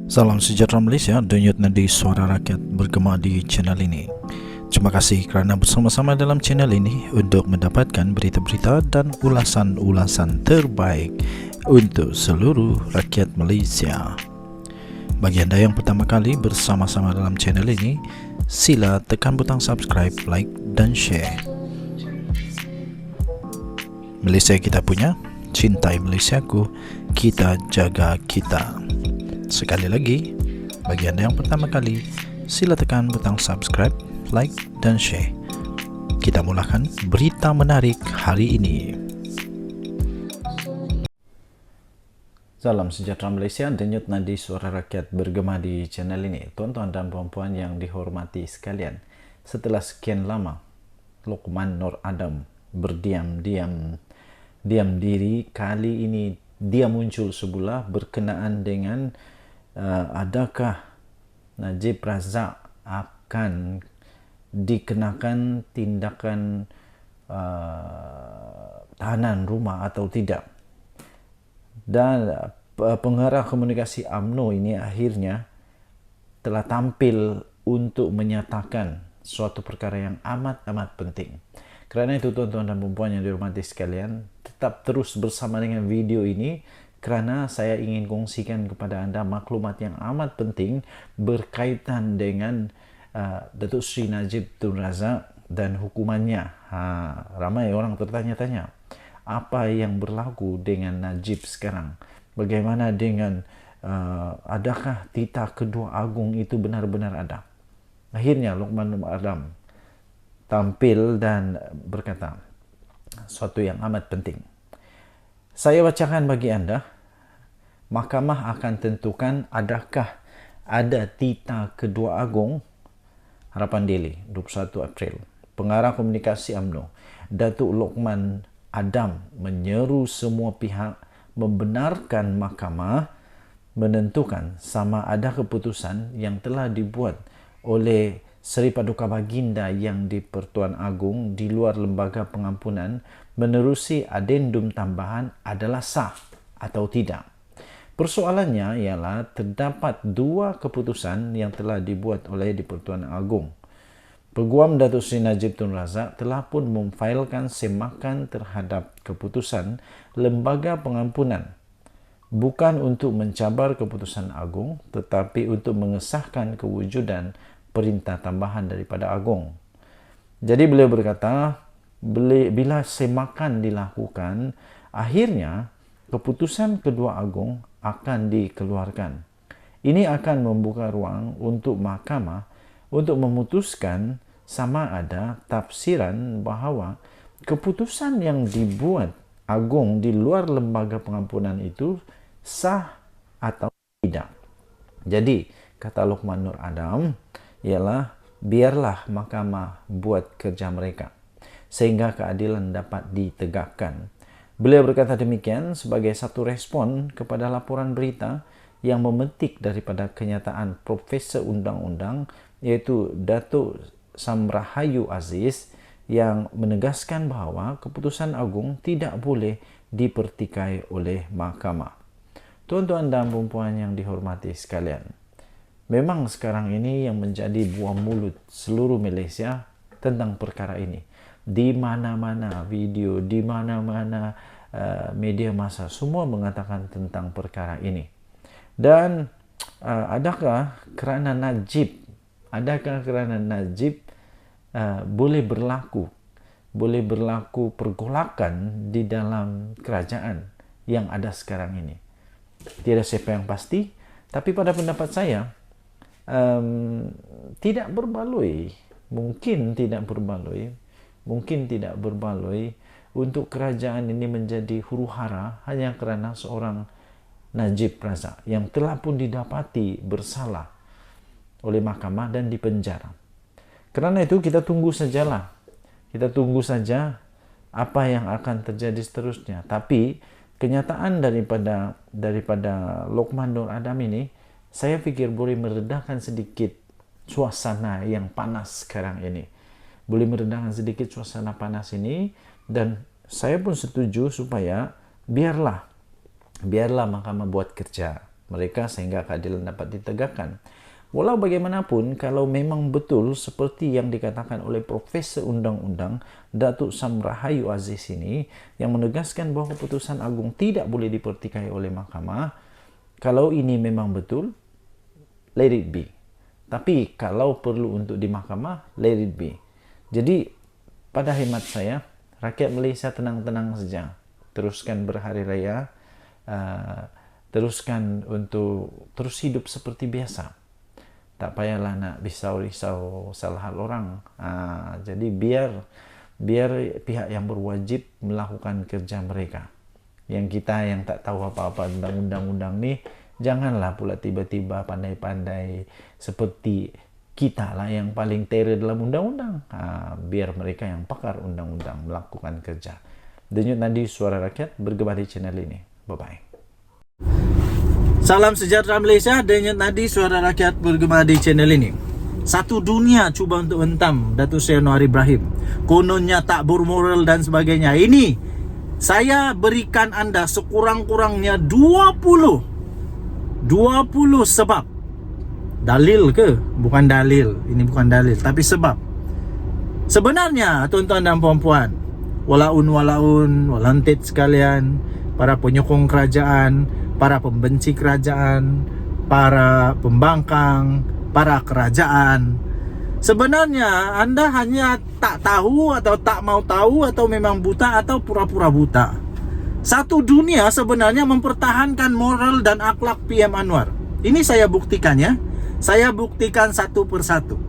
Salam sejahtera Malaysia, denyut nadi suara rakyat bergema di channel ini. Terima kasih kerana bersama-sama dalam channel ini untuk mendapatkan berita-berita dan ulasan-ulasan terbaik untuk seluruh rakyat Malaysia. Bagi anda yang pertama kali bersama-sama dalam channel ini, sila tekan butang subscribe, like dan share. Malaysia kita punya, cintai Malaysiaku, kita jaga kita. Sekali lagi, bagi anda yang pertama kali, sila tekan butang subscribe, like dan share. Kita mulakan berita menarik hari ini. Salam sejahtera Malaysia, denyut nadi suara rakyat bergema di channel ini. Tuan-tuan dan puan-puan yang dihormati sekalian, setelah sekian lama Luqman Nur Adam berdiam diri, kali ini dia muncul sebulah berkenaan dengan adakah Najib Razak akan dikenakan tindakan tahanan rumah atau tidak. Dan pengarah komunikasi UMNO ini akhirnya telah tampil untuk menyatakan suatu perkara yang amat penting. Kerana itu tuan-tuan dan puan yang dihormati sekalian, tetap terus bersama dengan video ini kerana saya ingin kongsikan kepada anda maklumat yang amat penting berkaitan dengan Datuk Seri Najib Tun Razak dan hukumannya. Ramai orang tertanya-tanya, apa yang berlaku dengan Najib sekarang? Bagaimana dengan adakah titah kedua agung itu benar-benar ada? Akhirnya Luqman Nur Adam tampil dan berkata suatu yang amat penting. Saya bacakan bagi anda. Mahkamah akan tentukan adakah ada titah kedua agung. Harapan Daily 21 April. Pengarah komunikasi UMNO Datuk Luqman Adam menyeru semua pihak membenarkan mahkamah menentukan sama ada keputusan yang telah dibuat oleh Seri Paduka Baginda yang di-Pertuan Agong di luar lembaga pengampunan menerusi adendum tambahan adalah sah atau tidak. Persoalannya ialah terdapat dua keputusan yang telah dibuat oleh di-Pertuan Agong. Peguam Datuk Seri Najib Tun Razak telah pun memfailkan semakan terhadap keputusan lembaga pengampunan, bukan untuk mencabar keputusan Agong tetapi untuk mengesahkan kewujudan perintah tambahan daripada Agong. Jadi beliau berkata, bila semakan dilakukan, akhirnya keputusan kedua Agong akan dikeluarkan. Ini akan membuka ruang untuk mahkamah untuk memutuskan sama ada tafsiran bahawa keputusan yang dibuat Agong di luar lembaga pengampunan itu sah atau tidak. Jadi, kata Luqman Nur Adam, ialah biarlah mahkamah buat kerja mereka sehingga keadilan dapat ditegakkan. Beliau berkata demikian sebagai satu respon kepada laporan berita yang memetik daripada kenyataan Profesor Undang-Undang iaitu Datuk Samrahayu Aziz yang menegaskan bahawa keputusan agung tidak boleh dipertikai oleh mahkamah. Tuan-tuan dan puan-puan yang dihormati sekalian, memang sekarang ini yang menjadi buah mulut seluruh Malaysia tentang perkara ini. Di mana-mana video, di mana-mana media massa, semua mengatakan tentang perkara ini. Dan adakah kerana Najib boleh berlaku pergolakan di dalam kerajaan yang ada sekarang ini? Tiada siapa yang pasti, tapi pada pendapat saya tidak berbaloi, mungkin tidak berbaloi untuk kerajaan ini menjadi huru-hara hanya kerana seorang Najib Razak yang telah pun didapati bersalah oleh mahkamah dan dipenjara. Kerana itu kita tunggu sajalah. Kita tunggu saja apa yang akan terjadi seterusnya. Tapi kenyataan daripada Luqman Nur Adam ini, saya fikir boleh meredahkan sedikit suasana yang panas sekarang ini. Boleh meredahkan sedikit suasana panas ini, dan saya pun setuju supaya biarlah mahkamah buat kerja. mereka sehingga keadilan dapat ditegakkan. Walau bagaimanapun, kalau memang betul seperti yang dikatakan oleh Profesor Undang-Undang Datuk Sam Rahayu Aziz ini, yang menegaskan bahawa keputusan agung tidak boleh dipertikai oleh mahkamah, kalau ini memang betul, let it be. Tapi kalau perlu untuk di mahkamah, let it be. Jadi pada hemat saya, rakyat Malaysia tenang-tenang saja. Teruskan berhari raya, teruskan untuk terus hidup seperti biasa. Tak payahlah nak risau-risau salah orang. Jadi biar pihak yang berwajib melakukan kerja mereka. Yang kita yang tak tahu apa-apa tentang undang-undang ni, janganlah pula tiba-tiba pandai-pandai seperti kita lah yang paling terror dalam undang-undang. Biar mereka yang pakar undang-undang melakukan kerja. Denyut nadi suara rakyat bergema di channel ini. Bye-bye. Salam sejahtera Malaysia, denyut nadi suara rakyat bergema di channel ini. Satu dunia cuba untuk hentam Datuk Seri Anwar Ibrahim. Kononnya tak bermoral dan sebagainya. Ini saya berikan anda sekurang-kurangnya 20 sebab. Dalil ke? Bukan dalil. Ini bukan dalil, tapi sebab. Sebenarnya tuan-tuan dan puan-puan, walaun walantit sekalian, para penyokong kerajaan, para pembenci kerajaan, para pembangkang, para kerajaan, sebenarnya anda hanya tak tahu atau tak mau tahu atau memang buta atau pura-pura buta. Satu dunia sebenarnya mempertahankan moral dan akhlak PM Anwar. Ini saya buktikan ya. Saya buktikan satu persatu.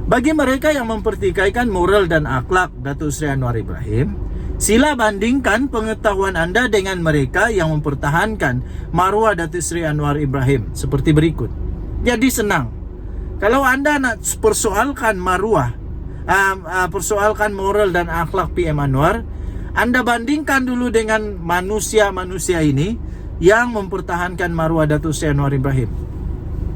Bagi mereka yang mempertikaikan moral dan akhlak Datuk Seri Anwar Ibrahim, sila bandingkan pengetahuan anda dengan mereka yang mempertahankan maruah Datuk Seri Anwar Ibrahim seperti berikut. Jadi senang. Kalau anda nak persoalkan maruah, persoalkan moral dan akhlak PM Anwar, anda bandingkan dulu dengan manusia-manusia ini yang mempertahankan maruah Datuk Seri Anwar Ibrahim.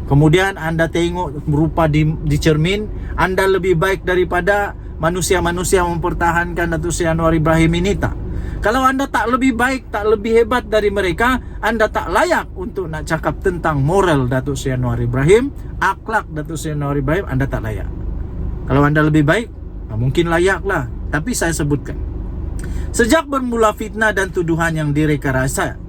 Kemudian anda tengok rupa di cermin, anda lebih baik daripada manusia-manusia mempertahankan Datuk Seri Anwar Ibrahim ini tak? Kalau anda tak lebih baik, tak lebih hebat dari mereka, anda tak layak untuk nak cakap tentang moral Datuk Seri Anwar Ibrahim, akhlak Datuk Seri Anwar Ibrahim, anda tak layak. Kalau anda lebih baik, mungkin layaklah. Tapi saya sebutkan, sejak bermula fitnah dan tuduhan yang direkayasa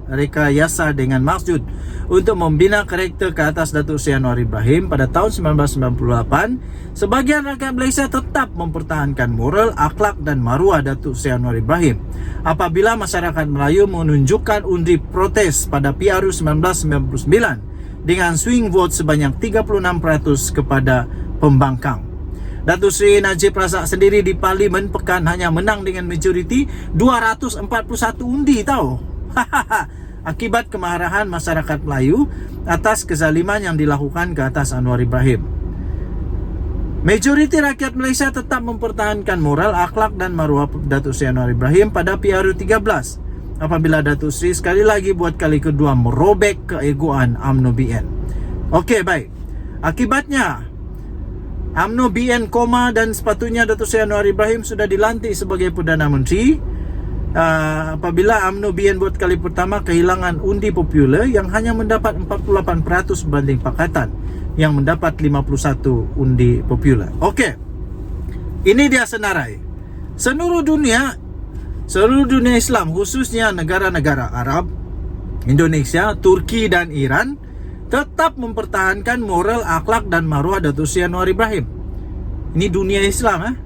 dengan maksud untuk membina karakter ke atas Datuk Seri Anwar Ibrahim pada tahun 1998, sebagian rakyat Malaysia tetap mempertahankan moral, akhlak dan maruah Datuk Seri Anwar Ibrahim apabila masyarakat Melayu menunjukkan undi protes pada PRU 1999 dengan swing vote sebanyak 36% kepada pembangkang. Datuk Seri Najib Razak sendiri di Parlimen Pekan hanya menang dengan majoriti 241 undi tau. Akibat kemarahan masyarakat Melayu atas kezaliman yang dilakukan ke atas Anwar Ibrahim. Majoriti rakyat Malaysia tetap mempertahankan moral, akhlak dan maruah Datuk Seri Anwar Ibrahim pada PRU 13 apabila Datuk Seri sekali lagi buat kali kedua merobek keegoan UMNO BN. Okey, baik. Akibatnya UMNO BN koma dan sepatutnya Datuk Seri Anwar Ibrahim sudah dilantik sebagai Perdana Menteri. Apabila UMNO BN buat kali pertama kehilangan undi popular yang hanya mendapat 48% berbanding Pakatan yang mendapat 51 undi popular. Okey. Ini dia senarai. Seluruh dunia Islam, khususnya negara-negara Arab, Indonesia, Turki dan Iran tetap mempertahankan moral, akhlak dan maruah Datuk Seri Anwar Ibrahim. Ini dunia Islam.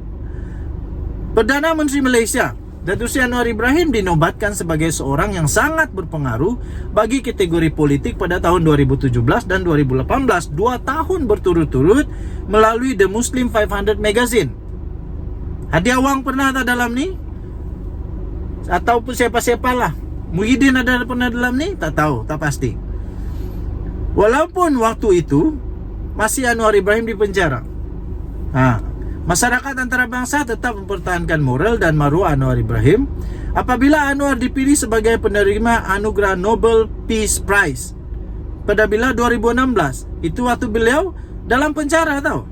Perdana Menteri Malaysia Datuk Seri Anwar Ibrahim dinobatkan sebagai seorang yang sangat berpengaruh bagi kategori politik pada tahun 2017 dan 2018, 2 tahun berturut-turut melalui The Muslim 500 Magazine. Hadiah wang pernah tak dalam ni? Ataupun siapa-siapa lah. Muhyiddin ada pernah dalam ni? Tak tahu, tak pasti. Walaupun waktu itu masih Anwar Ibrahim di penjara. Masyarakat antarabangsa tetap mempertahankan moral dan maruah Anwar Ibrahim apabila Anwar dipilih sebagai penerima anugerah Nobel Peace Prize pada bila 2016. Itu waktu beliau dalam penjara tau.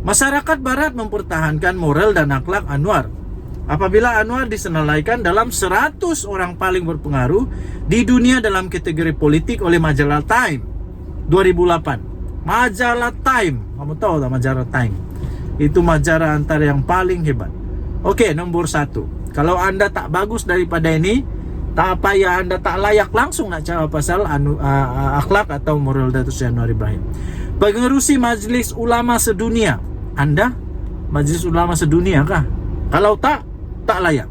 Masyarakat barat mempertahankan moral dan akhlak Anwar apabila Anwar disenaraikan dalam 100 orang paling berpengaruh di dunia dalam kategori politik oleh majalah Time 2008. Majalah Time, kamu tahu tak majalah Time? Itu majalah antara yang paling hebat. Oke, nomor 1. Kalau anda tak bagus daripada ini, tak payah, anda tak layak langsung nak cakap pasal akhlak atau moral Datuk Seri Anwar Ibrahim. Pengerusi Majlis Ulama Sedunia, anda Majlis Ulama Sedunia kah? Kalau tak layak.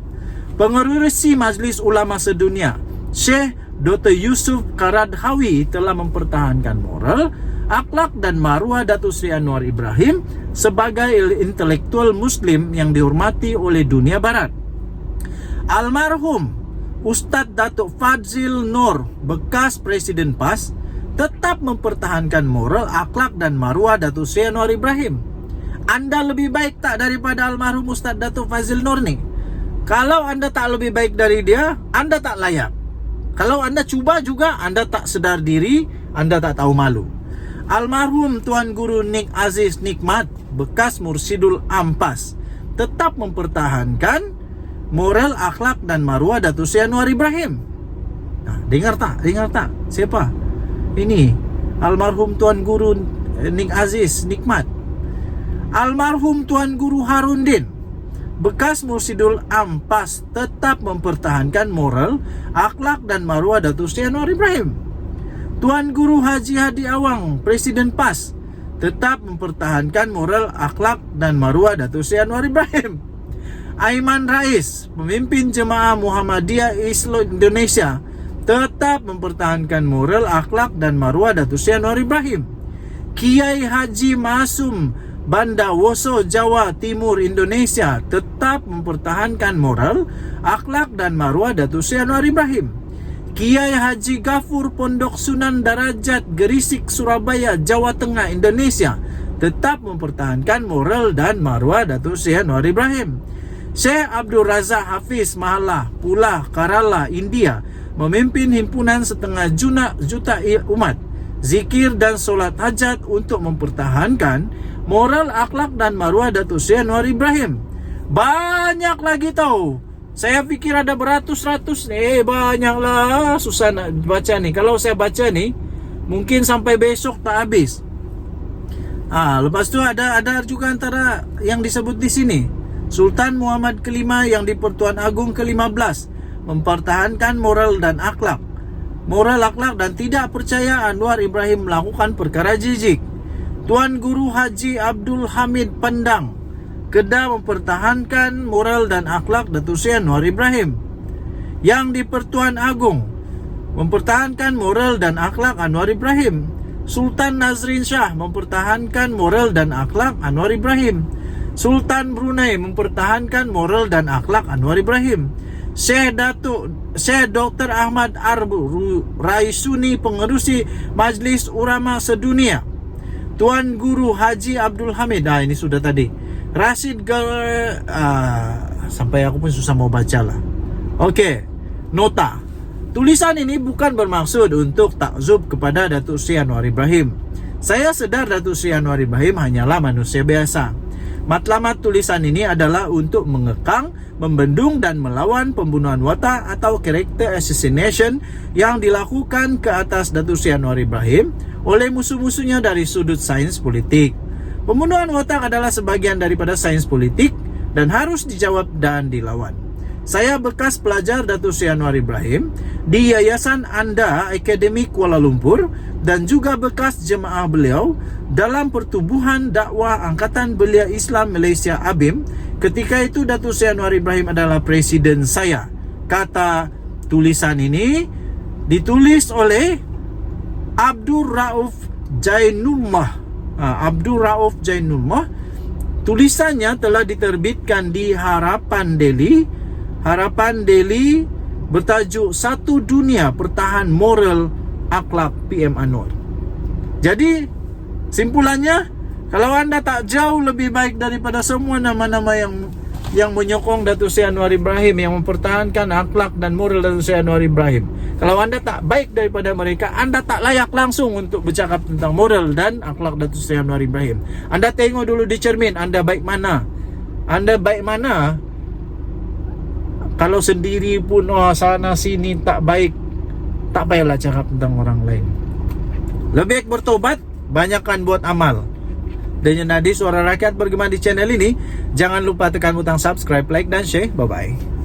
Pengerusi Majlis Ulama Sedunia, Syekh Dr. Yusuf Karadhawi telah mempertahankan moral, akhlak dan maruah Datuk Seri Anwar Ibrahim sebagai intelektual Muslim yang dihormati oleh dunia barat. Almarhum Ustadz Datuk Fadzil Nur, bekas Presiden PAS, tetap mempertahankan moral, akhlak dan maruah Datuk Seri Anwar Ibrahim. Anda lebih baik tak daripada almarhum Ustadz Datuk Fadzil Nur ni? Kalau anda tak lebih baik dari dia, anda tak layak. Kalau anda cuba juga, anda tak sedar diri, anda tak tahu malu. Almarhum Tuan Guru Nik Aziz Nikmat, bekas Mursidul Ampas, tetap mempertahankan moral, akhlak dan maruah Datuk Seri Anwar Ibrahim. Nah, dengar tak? Siapa? Ini almarhum Tuan Guru Nik Aziz Nikmat. Almarhum Tuan Guru Harundin, bekas Mursidul Ampas, tetap mempertahankan moral, akhlak dan maruah Datuk Seri Anwar Ibrahim. Tuan Guru Haji Hadi Awang, Presiden PAS, tetap mempertahankan moral, akhlak dan maruah Datuk Seri Anwar Ibrahim. Aiman Rais, pemimpin Jemaah Muhammadiyah Islam Indonesia, tetap mempertahankan moral, akhlak dan maruah Datuk Seri Anwar Ibrahim. Kiai Haji Masum Banda Woso, Jawa Timur Indonesia, tetap mempertahankan moral, akhlak dan maruah Datuk Seri Anwar Ibrahim. Kiai Haji Gafur Pondok Sunan Darajat, Gerisik, Surabaya, Jawa Tengah Indonesia, tetap mempertahankan moral dan maruah Datuk Seri Anwar Ibrahim. Syekh Abdul Razak Hafiz Mahalah, Pulah, Kerala, India, memimpin himpunan 1,5 juta umat, zikir dan solat hajat untuk mempertahankan moral, akhlak dan maruah Datuk Seri Anwar Ibrahim. Banyak lagi tahu. Saya pikir ada beratus-ratus. Banyaklah. Susah nak baca ni. Kalau saya baca ni, mungkin sampai besok tak habis. Lepas tu ada juga antara yang disebut di sini. Sultan Muhammad kelima yang di Pertuan Agong ke-15 mempertahankan moral dan akhlak. Moral, akhlak dan tidak percaya Anwar Ibrahim melakukan perkara jijik. Tuan Guru Haji Abdul Hamid Pendang, Kedah, mempertahankan moral dan akhlak Datuk Seri Anwar Ibrahim. Yang di Pertuan Agong mempertahankan moral dan akhlak Anwar Ibrahim. Sultan Nazrin Shah mempertahankan moral dan akhlak Anwar Ibrahim. Sultan Brunei mempertahankan moral dan akhlak Anwar Ibrahim. Syekh Dr. Ahmad Arbu Raisuni, pengerusi Majlis Ulama Sedunia. Tuan Guru Haji Abdul Hamid, ini sudah tadi. Rashid sampai aku pun susah mau baca lah. Okey, nota. Tulisan ini bukan bermaksud untuk takzub kepada Datuk Seri Anwar Ibrahim. Saya sedar Datuk Seri Anwar Ibrahim hanyalah manusia biasa. Matlamat tulisan ini adalah untuk mengekang, membendung dan melawan pembunuhan watak atau character assassination yang dilakukan ke atas Datuk Seri Anwar Ibrahim oleh musuh-musuhnya dari sudut sains politik. Pembunuhan watak adalah sebagian daripada sains politik dan harus dijawab dan dilawan. Saya bekas pelajar Datuk Seri Anwar Ibrahim di Yayasan Anda Akademi Kuala Lumpur dan juga bekas jemaah beliau dalam Pertubuhan Dakwah Angkatan Belia Islam Malaysia ABIM. Ketika itu Datuk Seri Anwar Ibrahim adalah presiden saya. Kata tulisan ini ditulis oleh Abdul Rauf Jainullah. Abdul Rauf Jainullah. Tulisannya telah diterbitkan di Harapan Daily bertajuk Satu Dunia Pertahan Moral Akhlak PM Anwar. Jadi simpulannya, kalau anda tak jauh lebih baik daripada semua nama-nama yang menyokong Datuk Seri Anwar Ibrahim, yang mempertahankan akhlak dan moral Datuk Seri Anwar Ibrahim, kalau anda tak baik daripada mereka, anda tak layak langsung untuk bercakap tentang moral dan akhlak Datuk Seri Anwar Ibrahim. Anda tengok dulu di cermin, anda baik mana? Anda baik mana? Kalau sendiri pun sana sini tak baik, tak payahlah cakap tentang orang lain. Lebih baik bertobat, banyakkan buat amal. Dan yang Nadi Suara Rakyat bergema di channel ini. Jangan lupa tekan butang subscribe, like, dan share. Bye-bye.